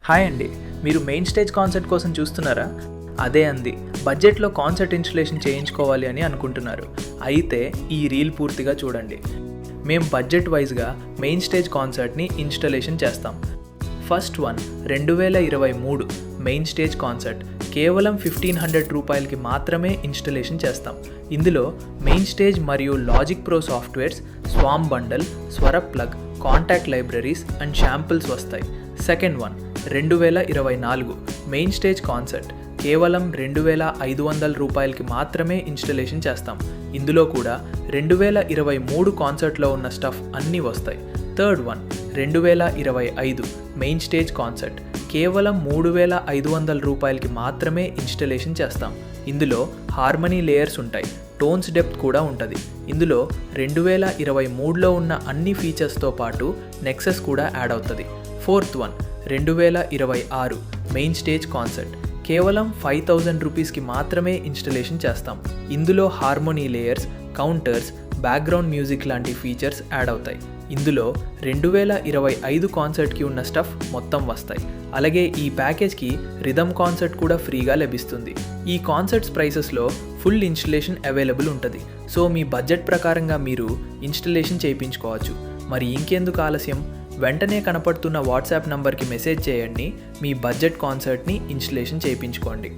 Hi అండి, మీరు main stage concert కోసం చూస్తున్నారా? అదే అంది, బడ్జెట్లో కాన్సర్ట్ ఇన్స్టలేషన్ చేయించుకోవాలి అని అనుకుంటున్నారు. అయితే ఈ రీల్ పూర్తిగా చూడండి. మేము బడ్జెట్ వైజ్గా మెయిన్ స్టేజ్ కాన్సర్ట్ని ఇన్స్టలేషన్ చేస్తాం. First one 2023 main stage concert కేవలం 1500 రూపాయలకి మాత్రమే ఇన్స్టలేషన్ చేస్తాం. ఇందులో మెయిన్ స్టేజ్ మరియు లాజిక్ ప్రో సాఫ్ట్వేర్స్, స్వామ్ bundle, Swar plug, Kontakt libraries and samples వస్తాయి. Second one 2024 main stage concert కేవలం 2500 రూపాయలకి మాత్రమే ఇన్స్టలేషన్ చేస్తాం. ఇందులో కూడా 2023 కాన్సర్ట్లో ఉన్న స్టఫ్ అన్నీ వస్తాయి. Third one 2025 main stage concert కేవలం 3500 రూపాయలకి మాత్రమే ఇన్స్టలేషన్ చేస్తాం. ఇందులో హార్మనీ లేయర్స్ ఉంటాయి, టోన్స్ డెప్త్ కూడా ఉంటుంది. ఇందులో 2023లో ఉన్న అన్ని ఫీచర్స్తో పాటు నెక్సస్ కూడా యాడ్ అవుతుంది. Fourth one 2026 main stage concert కేవలం 5000 రూపీస్కి మాత్రమే ఇన్స్టలేషన్ చేస్తాం. ఇందులో harmony layers, counters, background music లాంటి ఫీచర్స్ యాడ్ అవుతాయి. ఇందులో 2025 కాన్సర్ట్కి ఉన్న స్టఫ్ మొత్తం వస్తాయి. అలాగే ఈ ప్యాకేజ్కి రిథమ్ కాన్సర్ట్ కూడా ఫ్రీగా లభిస్తుంది. ఈ కాన్సర్ట్స్ ప్రైసెస్లో ఫుల్ ఇన్స్టలేషన్ అవైలబుల్ ఉంటుంది. సో మీ బడ్జెట్ ప్రకారంగా మీరు ఇన్స్టలేషన్ చేయించుకోవచ్చు. మరి ఇంకెందుకు ఆలస్యం, వెంటనే కనపడుతున్న వాట్సాప్ నంబర్కి మెసేజ్ చేయండి. మీ బడ్జెట్ కాన్సర్ట్ని ఇన్స్టలేషన్ చేయించుకోండి.